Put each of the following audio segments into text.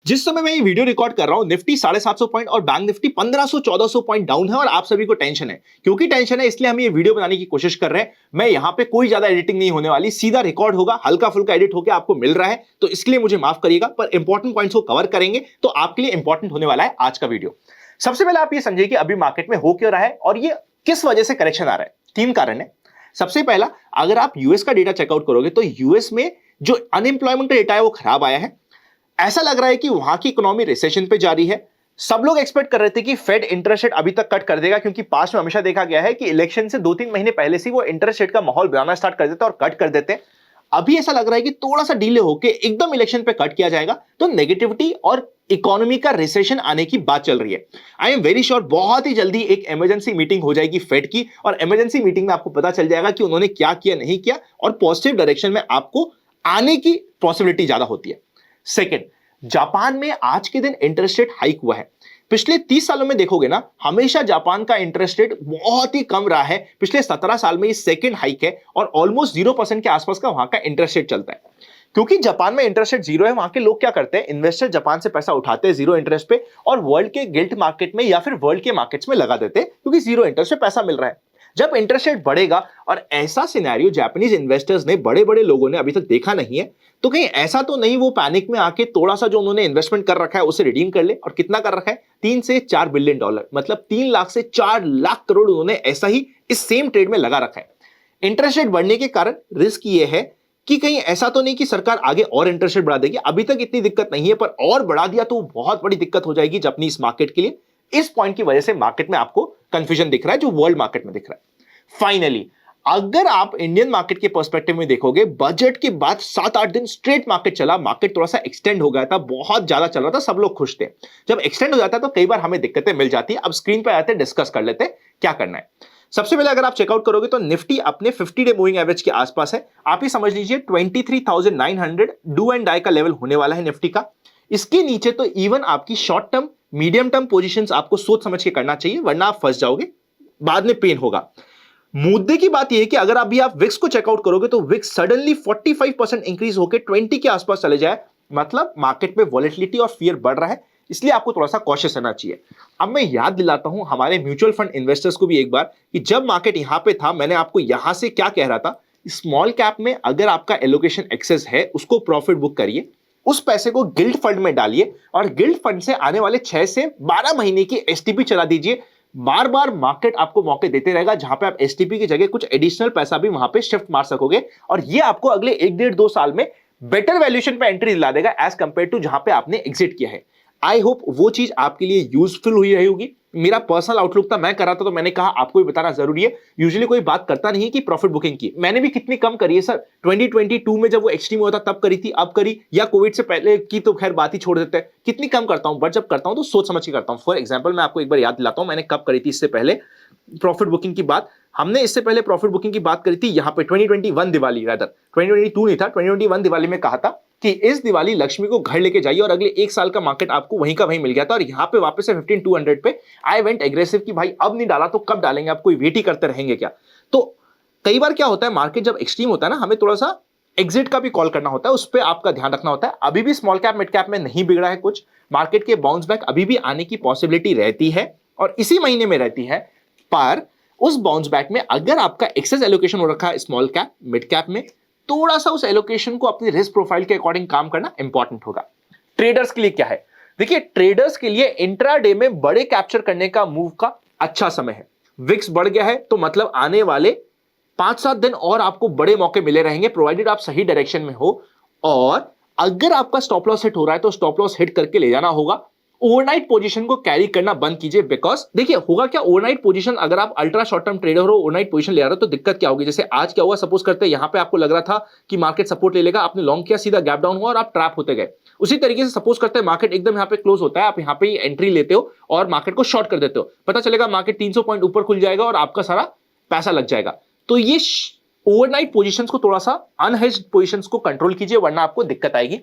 जिस समय मैं ये वीडियो रिकॉर्ड कर रहा हूं, निफ्टी 750 पॉइंट और बैंक निफ्टी 1500-1400 पॉइंट डाउन है और आप सभी को टेंशन है। क्योंकि टेंशन है इसलिए हम ये वीडियो बनाने की कोशिश कर रहे हैं। मैं यहां पे कोई ज्यादा एडिटिंग नहीं होने वाली, सीधा रिकॉर्ड होगा, हल्का फुल्का एडिट होकर आपको मिल रहा है, तो इसके लिए मुझे माफ करिएगा, पर इंपॉर्टेंट पॉइंट्स को कवर करेंगे तो आपके लिए इंपॉर्टेंट होने वाला है आज का वीडियो। सबसे पहले आप ये समझिए कि अभी मार्केट में हो क्यों रहा है और ये किस वजह से करेक्शन आ रहा है। 3 कारण है। सबसे पहला, अगर आप यूएस का डेटा चेकआउट करोगे तो यूएस में जो अनएम्प्लॉयमेंट का डेटा है वो खराब आया है। ऐसा लग रहा है कि वहां की इकोनॉमी रिसेशन पे जा रही है। सब लोग एक्सपेक्ट कर रहे थे कि फेड इंटरेस्ट रेट अभी तक कट कर देगा, क्योंकि पास्ट में हमेशा देखा गया है कि इलेक्शन से 2-3 महीने पहले से वो इंटरेस्ट रेट का माहौल बनाना स्टार्ट कर देते और कट कर देते। अभी ऐसा लग रहा है कि थोड़ा सा डिले होकर एकदम इलेक्शन पे कट किया जाएगा, तो नेगेटिविटी और इकोनॉमी का रिसेशन आने की बात चल रही है। आई एम वेरी श्योर बहुत ही जल्दी एक इमरजेंसी मीटिंग हो जाएगी फेड की, और इमरजेंसी मीटिंग में आपको पता चल जाएगा कि उन्होंने क्या किया नहीं किया, और पॉजिटिव डायरेक्शन में आपको आने की पॉसिबिलिटी ज्यादा होती है। सेकेंड, जापान में आज के दिन इंटरेस्ट रेट हाइक हुआ है। पिछले 30 सालों में देखोगे ना, हमेशा जापान का इंटरेस्ट रेट बहुत ही कम रहा है। पिछले 17 साल में ये सेकंड हाइक है और ऑलमोस्ट 0% के आसपास का वहां का इंटरेस्ट रेट चलता है। क्योंकि जापान में इंटरेस्ट रेट 0 है, वहां के लोग क्या करते हैं, इन्वेस्टर जापान से पैसा उठाते हैं 0 इंटरेस्ट पे और वर्ल्ड के गिल्ट मार्केट में या फिर वर्ल्ड के मार्केट्स में लगा देते हैं, क्योंकि 0 इंटरेस्ट पे पैसा मिल रहा है। जब इंटरेस्ट रेट बढ़ेगा, और ऐसा सिनेरियो जापानीज इन्वेस्टर्स ने, बड़े बड़े लोगों ने अभी तक देखा नहीं है, तो कहीं ऐसा तो नहीं वो पैनिक में आके थोड़ा सा जो उन्होंने इन्वेस्टमेंट कर रखा है उसे रिडीम कर ले। और कितना कर रखा है, 3 से 4 बिलियन डॉलर, मतलब 3 लाख से 4 लाख करोड़ उन्होंने ऐसा ही इस सेम ट्रेड में लगा रखा है। इंटरेस्ट रेट बढ़ने के कारण रिस्क ये है कि कहीं ऐसा तो नहीं कि सरकार आगे और इंटरेस्ट रेट बढ़ा देगी। अभी तक इतनी दिक्कत नहीं है, पर और बढ़ा दिया तो बहुत बड़ी दिक्कत हो जाएगी जापानीज मार्केट के लिए। इस पॉइंट की वजह से मार्केट में आपको कंफ्यूजन दिख रहा है, जो वर्ल्ड मार्केट में दिख रहा है। फाइनली, अगर आप इंडियन मार्केट के पर्सपेक्टिव में देखोगे, बजट के बाद 7-8 दिन स्ट्रेट मार्केट चला, मार्केट थोड़ा सा एक्सटेंड हो गया था, बहुत ज्यादा चल रहा था, सब लोग खुश थे। जब एक्सटेंड हो जाता है तो कई बार हमें दिक्कतें मिल जाती है। अब स्क्रीन पर आते हैं, डिस्कस कर लेते हैं क्या करना है। सबसे पहले अगर आप चेकआउट करोगे तो निफ्टी अपने 50 डे मूविंग एवरेज के आसपास है। आप ही समझ लीजिए 23,900 डू एंड डाई का लेवल होने वाला है निफ्टी का। इसके नीचे तो इवन आपकी short term, medium term positions आपको सोच समझ के करना चाहिए, वरना आप फंस जाओगे, बाद में पेन होगा। मुद्दे की बात यह है कि अगर अभी आप विक्स को चेकआउट करोगे तो विक्स सडनली 45% इंक्रीज होकर 20 के आसपास चले जाए, मतलब मार्केट में वॉलेटिलिटी और फियर बढ़ रहा है, इसलिए आपको थोड़ा सा कॉशियस रहना चाहिए। अब मैं याद दिलाता हूं हमारे म्यूचुअल फंड इन्वेस्टर्स को भी एक बार, कि जब मार्केट यहां पे था, मैंने आपको यहां से क्या कह रहा था, स्मॉल कैप में अगर आपका एलोकेशन एक्सेस है, उसको प्रॉफिट बुक करिए, उस पैसे को गिल्ड फंड में डालिए और गिल्ड फंड से आने वाले 6 से 12 महीने की एसटीपी चला दीजिए। बार बार मार्केट आपको मौके देते रहेगा जहां पे आप एसटीपी की जगह कुछ एडिशनल पैसा भी वहां पे शिफ्ट मार सकोगे, और ये आपको अगले 1-1.5-2 साल में बेटर वैल्यूएशन पे एंट्री दिला देगा एज कंपेयर टू जहां पे आपने एग्जिट किया है। आई होप वो चीज आपके लिए यूजफुल हुई रही होगी। मेरा पर्सनल आउटलुक था, मैं कर रहा था, तो मैंने कहा आपको भी बताना जरूरी है। यूजुअली कोई बात करता नहीं कि प्रॉफिट बुकिंग की, मैंने भी कितनी कम करी है सर। 2022 में जब वो एक्सट्रीम हुआ था तब करी थी, अब करी, या कोविड से पहले की तो खैर बात ही छोड़ देते हैं। कितनी कम करता हूं, बट जब करता हूं तो सोच समझ के करता हूं। फॉर एग्जाम्पल मैं आपको एक बार याद दिलाता हूं मैंने कब करी थी इससे पहले प्रॉफिट बुकिंग की बात। हमने इससे पहले प्रॉफिट बुकिंग की बात करी थी यहाँ पे 2021 दिवाली, रादर 2022 नहीं था, 2021 दिवाली में कहा था कि इस दिवाली लक्ष्मी को घर लेके जाइए, और अगले 1 साल का मार्केट आपको वहीं का वहीं मिल गया था, और यहाँ पे वापस से 15,200 पे आई वेंट एग्रेसिव कि भाई अब नहीं डाला तो कब डालेंगे, आप कोई वेट ही करते रहेंगे क्या। तो कई बार क्या होता है, मार्केट जब एक्सट्रीम होता है ना, हमें थोड़ा सा एग्जिट का भी कॉल करना होता है, उस पर आपका ध्यान रखना होता है। अभी भी स्मॉल कैप मिड कैप में नहीं बिगड़ा है कुछ, मार्केट के बाउंस बैक अभी भी आने की पॉसिबिलिटी रहती है और इसी महीने में रहती है। पर उस बाउंस बैक में अगर आपका एक्सेस एलोकेशन हो रखा है स्मॉल कैप मिड कैप में, थोड़ा सा उस एलोकेशन को अपनी रिस्क प्रोफाइल के अकॉर्डिंग काम करना इंपॉर्टेंट होगा। ट्रेडर्स के लिए क्या है, देखिए ट्रेडर्स के लिए इंट्राडे में बड़े कैप्चर करने का मूव का अच्छा समय है। विक्स बढ़ गया है तो मतलब आने वाले 5-7 दिन और आपको बड़े मौके मिले रहेंगे, प्रोवाइडेड आप सही डायरेक्शन में हो। और अगर आपका स्टॉप लॉस हिट हो रहा है तो स्टॉप लॉस हिट करके ले जाना होगा। ओवरनाइट पोजीशन को कैरी करना बंद कीजिए, बिकॉज देखिए होगा क्या, ओवरनाइट पोजीशन अगर आप अल्ट्रा शॉर्ट टर्म ट्रेडर हो, ओवरनाइट पोजीशन ले रहे हो तो दिक्कत क्या होगी। जैसे आज क्या हुआ, सपोज करते हैं यहां पे आपको लग रहा था कि मार्केट सपोर्ट ले लेगा, आपने लॉन्ग किया, सीधा गैप डाउन हुआ और आप ट्रैप होते गए। उसी तरीके से सपोज करते हैं मार्केट एकदम यहां पे क्लोज होता है, आप यहां पे एंट्री लेते हो और मार्केट को शॉर्ट कर देते हो, पता चलेगा मार्केट 300 पॉइंट ऊपर खुल जाएगा और आपका सारा पैसा लग जाएगा। तो ये ओवरनाइट पोजीशंस को थोड़ा सा अनहेज्ड पोजीशंस को कंट्रोल कीजिए, वरना आपको दिक्कत आएगी।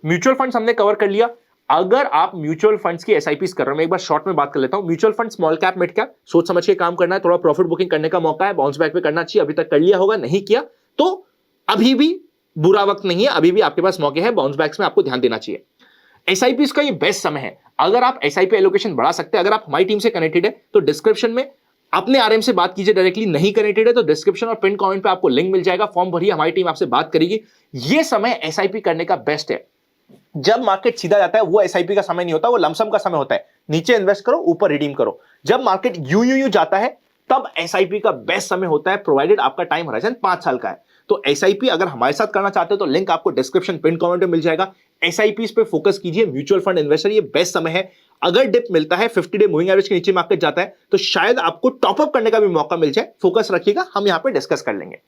म्यूचुअल फंड्स हमने कवर कर लिया। अगर आप म्यूचुअल फंड्स की एसआईपीस कर रहे हो, मैं एक बार शॉर्ट में बात कर लेता हूं। Mutual fund small cap mid cap सोच समझ के काम करना है, थोड़ा प्रॉफिट बुकिंग करने का मौका है, बाउंस बैक पे करना चाहिए। अभी तक कर लिया होगा, नहीं किया तो अभी भी बुरा वक्त नहीं है, अभी भी आपके पास मौके हैं, बाउंस बैक्स में आपको ध्यान देना चाहिए। एसआईपीस का ये बेस्ट समय है। अगर आप एसआईपी एलोकेशन बढ़ा सकते हैं, अगर आप हमारी टीम से कनेक्टेड है तो डिस्क्रिप्शन में अपने आरएम से बात कीजिए डायरेक्टली, नहीं कनेक्टेड है तो डिस्क्रिप्शन और पिन कमेंट पे आपको लिंक मिल जाएगा, फॉर्म भरिए, हमारी टीम आपसे बात करेगी। ये समय एसआईपी करने का बेस्ट है। जब मार्केट सीधा जाता है वो एसआईपी का समय नहीं होता, वो लमसम का समय होता है। नीचे इन्वेस्ट करो, ऊपर रिडीम करो। जब मार्केट यू जाता है तब एसआईपी का बेस्ट समय होता है, प्रोवाइडेड आपका टाइम होराइजन 5 साल का है। तो एसआईपी अगर हमारे साथ करना चाहते हो तो लिंक आपको डिस्क्रिप्शन पिन कमेंट में मिल जाएगा। एसआईपी पे फोकस कीजिए, म्यूचुअल फंड इन्वेस्टर ये बेस्ट समय है। अगर डिप मिलता है 50 डे मूविंग एवरेज के नीचे मार्केट जाता है तो शायद आपको टॉपअप करने का भी मौका मिल जाए। फोकस रखिएगा, हम यहां पे डिस्कस कर लेंगे।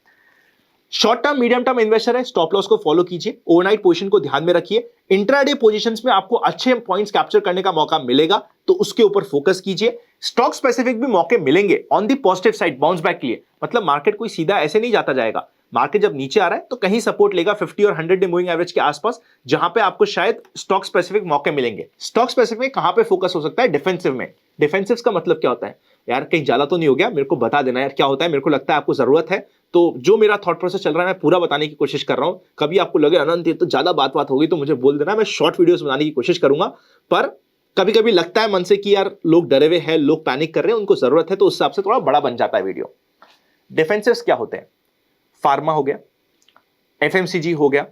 Short term medium term investor है, स्टॉप लॉस को फॉलो कीजिए, ओवरनाइट पोजीशन को ध्यान में रखिए। इंट्राडे पोजीशंस में आपको अच्छे पॉइंट्स कैप्चर करने का मौका मिलेगा तो उसके ऊपर फोकस कीजिए। स्टॉक स्पेसिफिक भी मौके मिलेंगे on the positive side bounce back के लिए, मतलब मार्केट कोई सीधा ऐसे नहीं जाता जाएगा। मार्केट जब नीचे आ रहा है तो कहीं सपोर्ट लेगा 50 और 100 डे मूविंग एवरेज के आसपास, जहां पे आपको शायद स्टॉक स्पेसिफिक मौके मिलेंगे। स्टॉक स्पेसिफिक में कहां पे फोकस हो सकता है? डिफेंसिव में। डिफेंसिव का मतलब क्या होता है? यार कहीं ज्यादा तो नहीं हो गया, मेरे को बता देना यार क्या होता है, मेरे को लगता है आपको जरूरत है। तो जो मेरा थॉट प्रोसेस चल रहा है मैं पूरा बताने की कोशिश कर रहा हूं। कभी आपको लगे अनंत ये तो ज्यादा बात होगी तो मुझे बोल देना, मैं शॉर्ट वीडियोस बनाने की कोशिश करूंगा। पर कभी कभी लगता है मन से कि यार लोग डरे हुए हैं, लोग पैनिक कर रहे हैं, उनको जरूरत है, तो उस हिसाब से थोड़ा बड़ा बन जाता है वीडियो। डिफेंसिव्स क्या होते हैं? फार्मा हो गया, एफएमसीजी हो गया,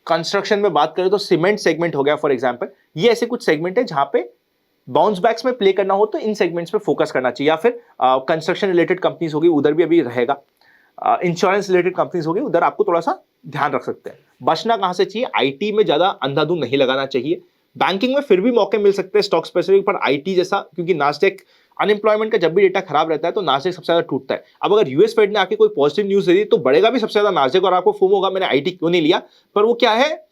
कंस्ट्रक्शन में बात करें तो सीमेंट सेगमेंट हो गया फॉर एग्जांपल। ये ऐसे कुछ सेगमेंट है जहां पे बाउंस बैक्स में प्ले करना हो तो इन सेगमेंट्स पे फोकस करना चाहिए। या फिर कंस्ट्रक्शन रिलेटेड कंपनीज होगी, उधर भी अभी रहेगा। इंश्योरेंस रिलेटेड कंपनीज होगी, उधर आपको थोड़ा सा ध्यान रख सकते हैं। बचना कहां से चाहिए? आईटी में ज्यादा अंधाधुंध नहीं लगाना चाहिए। बैंकिंग में फिर भी मौके मिल सकते हैं स्टॉक स्पेसिफिक, पर आईटी जैसा, क्योंकि नास्डेक अनएम्प्लॉयमेंट का जब भी डेटा खराब रहता है तो नास्डेक सबसे ज्यादा टूटता है। अब अगर यूएस फेड ने आके कोई पॉजिटिव न्यूज दे दी तो बढ़ेगा भी सबसे ज्यादा नास्डेक, और आपको फूम होगा मैंने आईटी क्यों नहीं लिया। पर वो क्या है,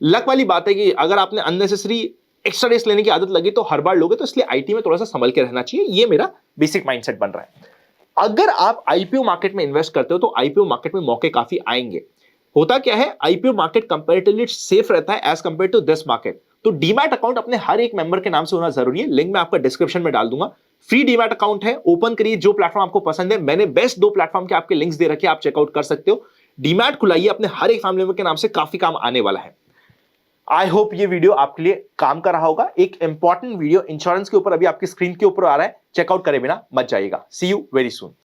लक वाली बात है कि अगर आपने अननेसेसरी एक्स्ट्रा रिस्क लेने की आदत लगी तो हर बार लोगे, तो इसलिए आईटी में थोड़ा सा संभल के रहना चाहिए। ये मेरा बेसिक माइंडसेट बन रहा है। अगर आप आईपीओ मार्केट में इन्वेस्ट करते हो तो आईपीओ मार्केट में मौके काफी आएंगे। होता क्या है, आईपीओ मार्केट कंपैरेटिवली सेफ रहता है as compare to this market. तो डीमैट अकाउंट अपने हर एक मेंबर के नाम से होना जरूरी है। लिंक मैं आपका डिस्क्रिप्शन में डाल दूंगा। फ्री डीमैट अकाउंट है, ओपन करिए, जो प्लेटफॉर्म आपको पसंद है। मैंने बेस्ट 2 प्लेटफॉर्म के आपके लिंक्स दे रखे, आप चेकआउट कर सकते हो। डीमैट खुलाइए, अपने हर एक फैमिली मेंबर के नाम से, काफी काम आने वाला है। आई होप ये वीडियो आपके लिए काम कर रहा होगा। एक इंपॉर्टेंट वीडियो इंश्योरेंस के ऊपर अभी आपकी स्क्रीन के ऊपर आ रहा है, चेकआउट करे बिना मत जाइएगा। सी यू वेरी सून।